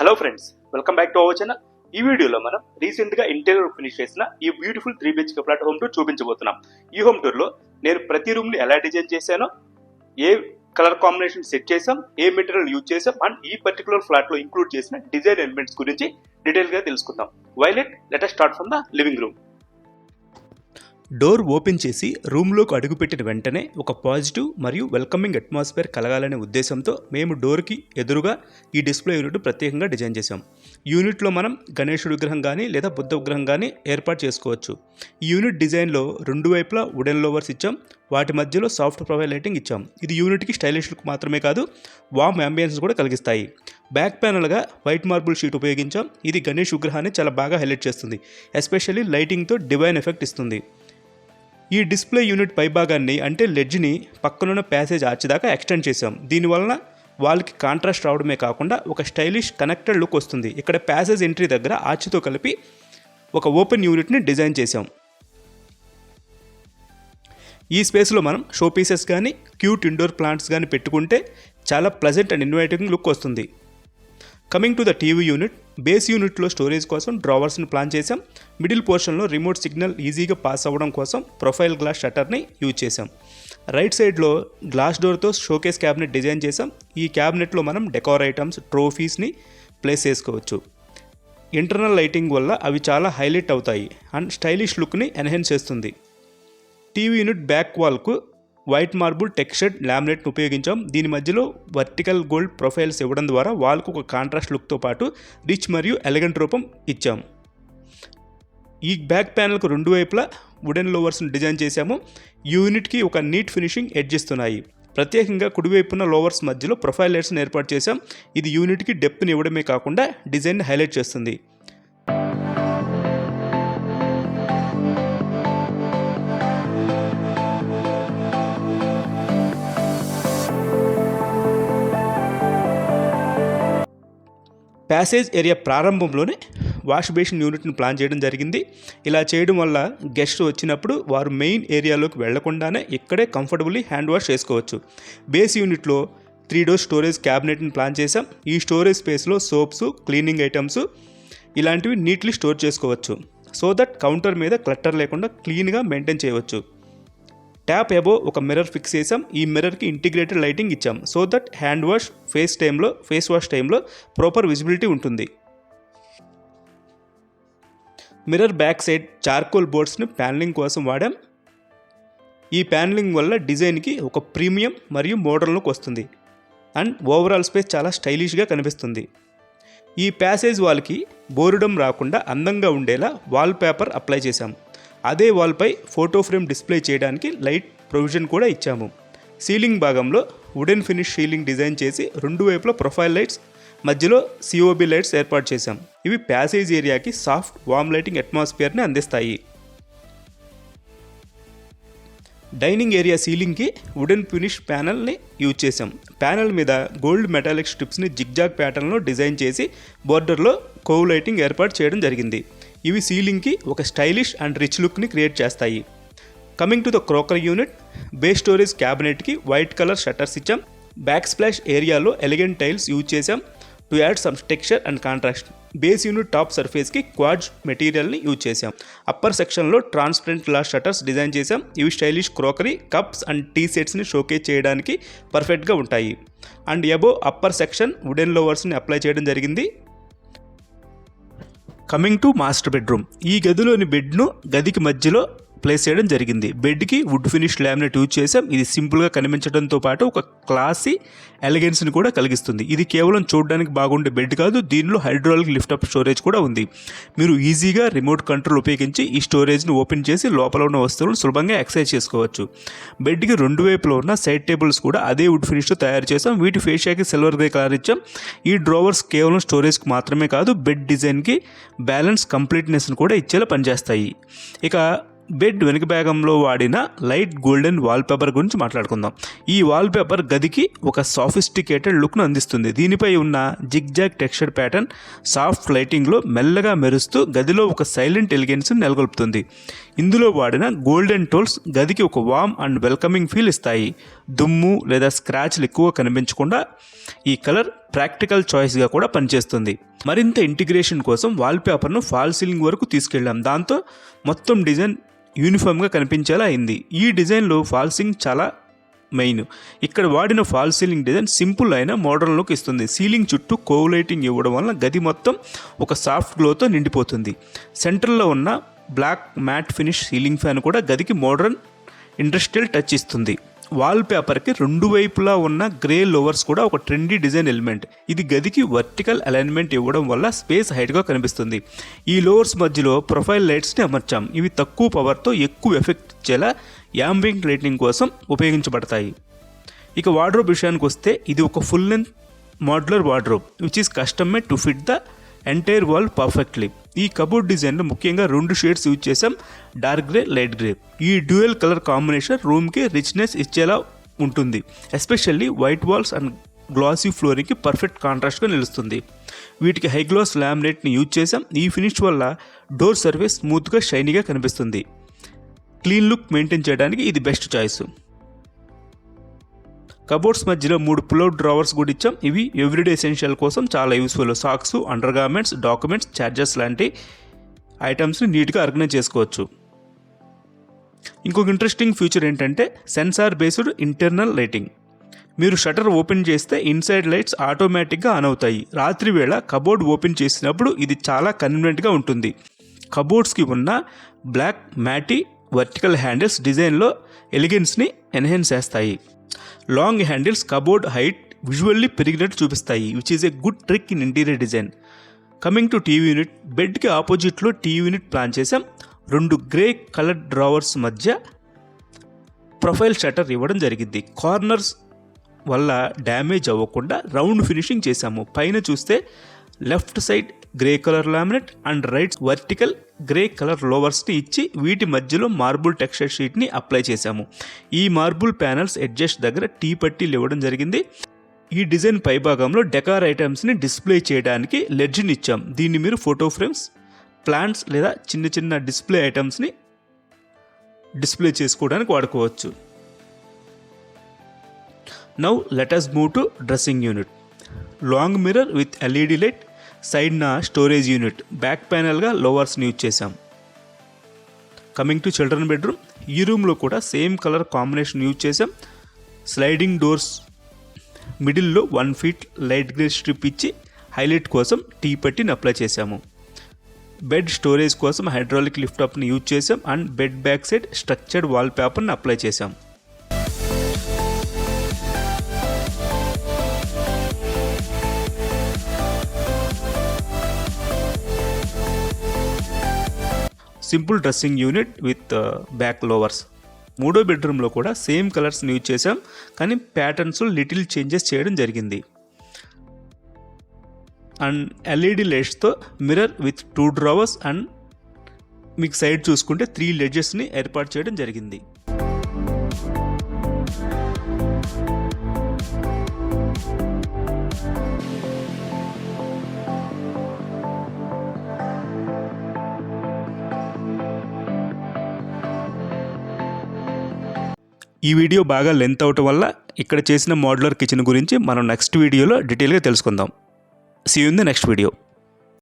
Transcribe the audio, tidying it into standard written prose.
Hello friends, welcome back to our channel. ఈ వీడియోలో మనం రీసెంట్ గా ఇంటీరియర్ ఫినిష్ చేసిన ఈ beautiful 3 BHK flat home tour చూపించబోతున్నాం. ఈ హోమ్ టూర్ లో నేను ప్రతి రూమ్ ని ఎలా డిజైన్ చేశానో, ఏ కలర్ కాంబినేషన్ సెట్ చేసాం, ఏ మెటీరియల్ యూజ్ చేసాం అండ్ ఈ పర్టికులర్ ఫ్లాట్ లో ఇంక్లూడ్ చేసిన డిజైన్ ఎలిమెంట్స్ గురించి డీటెయిల్ గా తెలుసుకుందాం. Let us start from the living room. Door open చేసి రూమ్లోకి అడుగుపెట్టిన వెంటనే ఒక పాజిటివ్ మరియు వెల్కమింగ్ అట్మాస్ఫియర్ కలగాలనే ఉద్దేశంతో మేము డోర్కి ఎదురుగా ఈ డిస్ప్లే యూనిట్ ప్రత్యేకంగా డిజైన్ చేశాం. యూనిట్లో మనం గణేశుడి విగ్రహం కానీ లేదా బుద్ధ విగ్రహం కానీ ఏర్పాటు చేసుకోవచ్చు. ఈ యూనిట్ డిజైన్లో రెండు వైపులా వుడెన్ లోవర్స్ ఇచ్చాం, వాటి మధ్యలో సాఫ్ట్ ప్రొఫైల్ లైటింగ్ ఇచ్చాం. ఇది యూనిట్కి స్టైలిష్ లుక్ మాత్రమే కాదు, వామ్ అంబియన్స్ కూడా కలిగిస్తాయి. బ్యాక్ ప్యానల్గా వైట్ మార్బుల్ షీట్ ఉపయోగించాం. ఇది గణేష్ విగ్రహాన్ని చాలా బాగా హైలైట్ చేస్తుంది, ఎస్పెషల్లీ లైటింగ్తో డివైన్ ఎఫెక్ట్ ఇస్తుంది. ఈ డిస్ప్లే యూనిట్ పైభాగాన్ని అంటే లెడ్జ్ని పక్కనున్న ప్యాసేజ్ ఆర్చ్ దాకా ఎక్స్టెండ్ చేసాం. దీనివలన వాళ్ళకి కాంట్రాస్ట్ రావడమే కాకుండా ఒక స్టైలిష్ కనెక్టెడ్ లుక్ వస్తుంది. ఇక్కడ ప్యాసేజ్ ఎంట్రీ దగ్గర ఆర్చ్తో కలిపి ఒక ఓపెన్ యూనిట్ని డిజైన్ చేసాం. ఈ స్పేస్లో మనం షో పీసెస్ కానీ క్యూట్ ఇండోర్ ప్లాంట్స్ కానీ పెట్టుకుంటే చాలా ప్లెజెంట్ అండ్ ఇన్వైటింగ్ లుక్ వస్తుంది. Coming to the TV unit, base యూనిట్లో స్టోరేజ్ కోసం డ్రావర్స్ని ప్లాన్ చేసాం. మిడిల్ పోర్షన్లో రిమోట్ సిగ్నల్ ఈజీగా పాస్ అవ్వడం కోసం ప్రొఫైల్ గ్లాస్ షట్టర్ని యూజ్ చేసాం. రైట్ సైడ్లో గ్లాస్ డోర్తో షోకేస్ క్యాబినెట్ డిజైన్ చేసాం. ఈ క్యాబినెట్లో మనం డెకోర్ ఐటమ్స్, ట్రోఫీస్ని ప్లేస్ చేసుకోవచ్చు. ఇంటర్నల్ లైటింగ్ వల్ల అవి చాలా హైలైట్ అవుతాయి అండ్ స్టైలిష్ లుక్ని ఎన్హాన్స్ చేస్తుంది. టీవీ యూనిట్ బ్యాక్ వాల్కు వైట్ మార్బుల్ టెక్స్చర్డ్ లామినేట్ను ఉపయోగించాం. దీని మధ్యలో వర్టికల్ గోల్డ్ ప్రొఫైల్స్ ఇవ్వడం ద్వారా వాల్కు ఒక కాంట్రాస్ట్ లుక్తో పాటు రిచ్ మరియు ఎలిగెంట్ రూపం ఇచ్చాం. ఈ బ్యాక్ ప్యానల్కు రెండు వైపులా వుడెన్ లోవర్స్ని డిజైన్ చేశాము. యూనిట్కి ఒక నీట్ ఫినిషింగ్ ఎడ్జ్ ఇస్తున్నాయి. ప్రత్యేకంగా కుడివైపున లోవర్స్ మధ్యలో ప్రొఫైల్ లైట్స్ని ఏర్పాటు చేశాం. ఇది యూనిట్కి డెప్త్ని ఇవ్వడమే కాకుండా డిజైన్ని హైలైట్ చేస్తుంది. ప్యాసేజ్ ఏరియా ప్రారంభంలోనే వాష్ బేసిన్ యూనిట్ని ప్లాన్ చేయడం జరిగింది. ఇలా చేయడం వల్ల గెస్ట్ వచ్చినప్పుడు వారు మెయిన్ ఏరియాలోకి వెళ్లకుండానే ఇక్కడే కంఫర్టబుల్లీ హ్యాండ్ వాష్ చేసుకోవచ్చు. బేస్ యూనిట్లో 3 డోర్ స్టోరేజ్ క్యాబినెట్ని ప్లాన్ చేసాం. ఈ స్టోరేజ్ స్పేస్లో సోప్స్, క్లీనింగ్ ఐటమ్స్ ఇలాంటివి నీట్లీ స్టోర్ చేసుకోవచ్చు. సో దట్ కౌంటర్ మీద క్లట్టర్ లేకుండా క్లీన్గా మెయింటైన్ చేయవచ్చు. ట్యాప్ ఎబో ఒక మిర్రర్ ఫిక్స్ చేసాం. ఈ మిర్రర్కి ఇంటిగ్రేటెడ్ లైటింగ్ ఇచ్చాం. So that hand wash, face wash టైంలో ప్రాపర్ విజిబిలిటీ ఉంటుంది. మిర్రర్ బ్యాక్ సైడ్ చార్కోల్ బోర్డ్స్ని ప్యానలింగ్ కోసం వాడాం. ఈ ప్యానలింగ్ వల్ల డిజైన్కి ఒక ప్రీమియం మరియు మోడర్న్ లుక్ వస్తుంది అండ్ ఓవరాల్ స్పేస్ చాలా స్టైలిష్గా కనిపిస్తుంది. ఈ ప్యాసేజ్ వాల్కి బోర్డం రాకుండా అందంగా ఉండేలా వాల్ పేపర్ అప్లై చేశాం. అదే వాల్పై ఫోటో ఫ్రేమ్ డిస్ప్లే చేయడానికి లైట్ ప్రొవిజన్ కూడా ఇచ్చాము. సీలింగ్ భాగంలో వుడెన్ ఫినిష్ సీలింగ్ డిజైన్ చేసి రెండు వైపులా ప్రొఫైల్ లైట్స్, మధ్యలో సిఓబి లైట్స్ ఏర్పాటు చేశాం. ఇవి ప్యాసేజ్ ఏరియాకి సాఫ్ట్ వామ్ లైటింగ్ అట్మాస్ఫియర్ని అందిస్తాయి. డైనింగ్ ఏరియా సీలింగ్కి వుడెన్ ఫినిష్ ప్యానల్ని యూజ్ చేసాం. ప్యానల్ మీద గోల్డ్ మెటాలిక్ స్ట్రిప్స్ని జిగ్జాగ్ ప్యాటర్న్లో డిజైన్ చేసి బోర్డర్లో కోవ్ లైటింగ్ ఏర్పాటు చేయడం జరిగింది. ఇవి సీలింగ్కి ఒక స్టైలిష్ అండ్ రిచ్ లుక్ని క్రియేట్ చేస్తాయి. Coming to the crockery unit, base storage క్యాబినెట్కి వైట్ కలర్ షట్టర్స్ ఇచ్చాం. బ్యాక్ స్ప్లాష్ ఏరియాలో ఎలిగెంట్ టైల్స్ యూజ్ చేసాం to add some texture and contrast. Base unit top సర్ఫేస్కి క్వాడ్జ్ మెటీరియల్ని యూజ్ చేసాం. అప్పర్ సెక్షన్లో ట్రాన్స్పరెంట్ గ్లాస్ షట్టర్స్ డిజైన్ చేసాం. ఇవి stylish crockery, cups and tea సెట్స్ని షోకేస్ చేయడానికి పర్ఫెక్ట్గా ఉంటాయి. And above upper section wooden లోవర్స్ని అప్లై చేయడం జరిగింది. కమింగ్ టు మాస్టర్ బెడ్రూమ్, ఈ గదిలోని బెడ్ను గదికి మధ్యలో ప్లేస్ చేయడం జరిగింది. బెడ్కి వుడ్ ఫినిష్ లామినేట్ యూజ్ చేసాం. ఇది సింపుల్గా కనిపించడంతో పాటు ఒక క్లాసీ ఎలిగెన్స్ని కూడా కలిగిస్తుంది. ఇది కేవలం చూడడానికి బాగుండే బెడ్ కాదు, దీనిలో హైడ్రాలిక్ లిఫ్టప్ స్టోరేజ్ కూడా ఉంది. మీరు ఈజీగా రిమోట్ కంట్రోల్ ఉపయోగించి ఈ స్టోరేజ్ని ఓపెన్ చేసి లోపల ఉన్న వస్తువులను సులభంగా యాక్సెస్ చేసుకోవచ్చు. బెడ్కి రెండు వైపులో ఉన్న సైడ్ టేబుల్స్ కూడా అదే వుడ్ ఫినిష్తో తయారు చేసాం. వీటి ఫేషియాకి సిల్వర్ గ్రే కలర్ ఇచ్చాం. ఈ డ్రావర్స్ కేవలం స్టోరేజ్కి మాత్రమే కాదు, బెడ్ డిజైన్కి బ్యాలెన్స్, కంప్లీట్నెస్ని కూడా ఇచ్చేలా పనిచేస్తాయి. ఇక బెడ్ వెనుక భాగంలో వాడిన లైట్ గోల్డెన్ వాల్పేపర్ గురించి మాట్లాడుకుందాం. ఈ వాల్పేపర్ గదికి ఒక సాఫిస్టికేటెడ్ లుక్ను అందిస్తుంది. దీనిపై ఉన్న జిగ్జాగ్ టెక్స్చర్ ప్యాటర్న్ సాఫ్ట్ లైటింగ్లో మెల్లగా మెరుస్తూ గదిలో ఒక సైలెంట్ ఎలిగెన్స్ని నెలకొల్పుతుంది. ఇందులో వాడిన గోల్డెన్ టోల్స్ గదికి ఒక వామ్ అండ్ వెల్కమింగ్ ఫీల్ ఇస్తాయి. దుమ్ము లేదా స్క్రాచ్లు ఎక్కువ కనిపించకుండా ఈ కలర్ ప్రాక్టికల్ చాయిస్గా కూడా పనిచేస్తుంది. మరింత ఇంటిగ్రేషన్ కోసం వాల్పేపర్ను ఫాల్ సీలింగ్ వరకు తీసుకెళ్ళాం. దాంతో మొత్తం డిజైన్ యూనిఫామ్గా కనిపించేలా అయింది. ఈ డిజైన్లో ఫాల్ సీలింగ్ చాలా మెయిన్. ఇక్కడ వాడిన ఫాల్ సీలింగ్ డిజైన్ సింపుల్ అయిన మోడర్న్ లుక్ ఇస్తుంది. సీలింగ్ చుట్టూ కోవ్ లైటింగ్ ఇవ్వడం వలన గది మొత్తం ఒక సాఫ్ట్ గ్లోతో నిండిపోతుంది. సెంటర్లో ఉన్న black matte finish ceiling fan కూడా గదికి మోడర్న్ ఇండస్ట్రియల్ టచ్ ఇస్తుంది. వాల్ పేపర్కి రెండు వైపులా ఉన్న గ్రే లోవర్స్ కూడా ఒక ట్రెండీ డిజైన్ ఎలిమెంట్. ఇది గదికి వర్టికల్ అలైన్మెంట్ ఇవ్వడం వల్ల స్పేస్ హైట్గా కనిపిస్తుంది. ఈ లోవర్స్ మధ్యలో ప్రొఫైల్ లైట్స్ని అమర్చాం. ఇవి తక్కువ పవర్తో ఎక్కువ ఎఫెక్ట్ ఇచ్చేలా యాంబియంట్ లైటింగ్ కోసం ఉపయోగించబడతాయి. ఇక వార్డ్రోబ్ విషయానికి వస్తే ఇది ఒక full length modular wardrobe which is custom made to fit the entire wall perfectly. ఈ కబోర్డ్ డిజైన్లో ముఖ్యంగా 2 షేడ్స్ యూజ్ చేసాం, డార్క్ గ్రే, లైట్ గ్రే. ఈ డ్యూయల్ కలర్ కాంబినేషన్ రూమ్కి రిచ్నెస్ ఇచ్చేలా ఉంటుంది. Especially white walls and glossy ఫ్లోరింగ్కి పర్ఫెక్ట్ కాంట్రాస్ట్గా నిలుస్తుంది. వీటికి హై గ్లాస్ లామినేట్ని యూజ్ చేసాం. ఈ ఫినిష్ వల్ల డోర్ సర్ఫేస్ స్మూత్గా షైనీగా కనిపిస్తుంది. క్లీన్ లుక్ మెయింటైన్ చేయడానికి ఇది బెస్ట్ చాయిస్. కబోర్డ్స్ మధ్యలో 3 పుల్అవుట్ డ్రావర్స్ కూడా ఇచ్చాం. ఇవి ఎవ్రీడే ఎసెన్షియల్ కోసం చాలా useful. Socks, under garments, documents, chargers లాంటి ఐటమ్స్ని నీట్గా ఆర్గనైజ్ చేసుకోవచ్చు. ఇంకొక ఇంట్రెస్టింగ్ ఫీచర్ ఏంటంటే సెన్సార్ బేస్డ్ ఇంటర్నల్ లైటింగ్. మీరు షటర్ ఓపెన్ చేస్తే ఇన్సైడ్ లైట్స్ ఆటోమేటిక్గా ఆన్ అవుతాయి. రాత్రి వేళ కబోర్డ్ ఓపెన్ చేసినప్పుడు ఇది చాలా కన్వీనియంట్గా ఉంటుంది. కబోర్డ్స్కి ఉన్న బ్లాక్ మ్యాటీ వర్టికల్ హ్యాండిల్స్ డిజైన్లో ఎలిగెన్స్ని ఎన్హాన్స్ చేస్తాయి. Long handles cupboard height visually పెరిగినట్టు చూపిస్తాయి, which is a good trick in interior design. Coming to TV unit, బెడ్కి ఆపోజిట్లో టీవీ యూనిట్ ప్లాన్ చేసాం. 2 గ్రే కలర్ డ్రావర్స్ మధ్య ప్రొఫైల్ షటర్ ఇవ్వడం జరిగింది. కార్నర్స్ వల్ల డ్యామేజ్ అవ్వకుండా రౌండ్ ఫినిషింగ్ చేశాము. పైన చూస్తే left side grey colour laminate and right vertical grey colour లోవర్స్ని ఇచ్చి వీటి మధ్యలో మార్బుల్ టెక్స్చర్ షీట్ని అప్లై చేశాము. ఈ మార్బుల్ ప్యానల్స్ ఎడ్జస్ట్ దగ్గర టీ పట్టీలు ఇవ్వడం జరిగింది. ఈ డిజైన్ పైభాగంలో డెకార్ ఐటమ్స్ని డిస్ప్లే చేయడానికి లెడ్జ్ని ఇచ్చాం. దీన్ని మీరు ఫోటో ఫ్రేమ్స్, ప్లాంట్స్ లేదా చిన్న చిన్న డిస్ప్లే ఐటమ్స్ని డిస్ప్లే చేసుకోవడానికి వాడుకోవచ్చు. Now let us move to dressing unit. Long mirror with LED light, సైడ్న స్టోరేజ్ యూనిట్, బ్యాక్ ప్యానల్గా లోవర్స్ని యూజ్ చేసాం. కమింగ్ టు చిల్డ్రన్ బెడ్రూమ్, ఈ రూమ్లో కూడా సేమ్ కలర్ కాంబినేషన్ యూజ్ చేసాం. స్లైడింగ్ డోర్స్ మిడిల్లో 1 ఫీట్ లైట్ గ్రే స్ట్రిప్ ఇచ్చి హైలైట్ కోసం టీ పట్టిని అప్లై చేసాము. బెడ్ స్టోరేజ్ కోసం హైడ్రాలిక్ లిఫ్ట్ అప్ని యూజ్ చేసాం and bed back side structured wall పేపర్ని అప్లై చేసాం. Simple dressing unit with back louvers. 3వ బెడ్రూమ్లో కూడా సేమ్ కలర్స్ని యూజ్ చేసాం, కానీ ప్యాటర్న్స్ లిటిల్ చేంజెస్ చేయడం జరిగింది. అండ్ ఎల్ఈడి లైట్స్తో మిర్రర్ విత్ 2 డ్రావర్స్ అండ్ మీకు సైడ్ చూసుకుంటే 3 లెడ్జెస్ని ఏర్పాటు చేయడం జరిగింది. ఈ వీడియో బాగా లెంత్ అవటం వల్ల ఇక్కడ చేసిన మోడ్యులర్ కిచెన్ గురించి మనం నెక్స్ట్ వీడియోలో డీటెయిల్గా తెలుసుకుందాం. See you in the next video.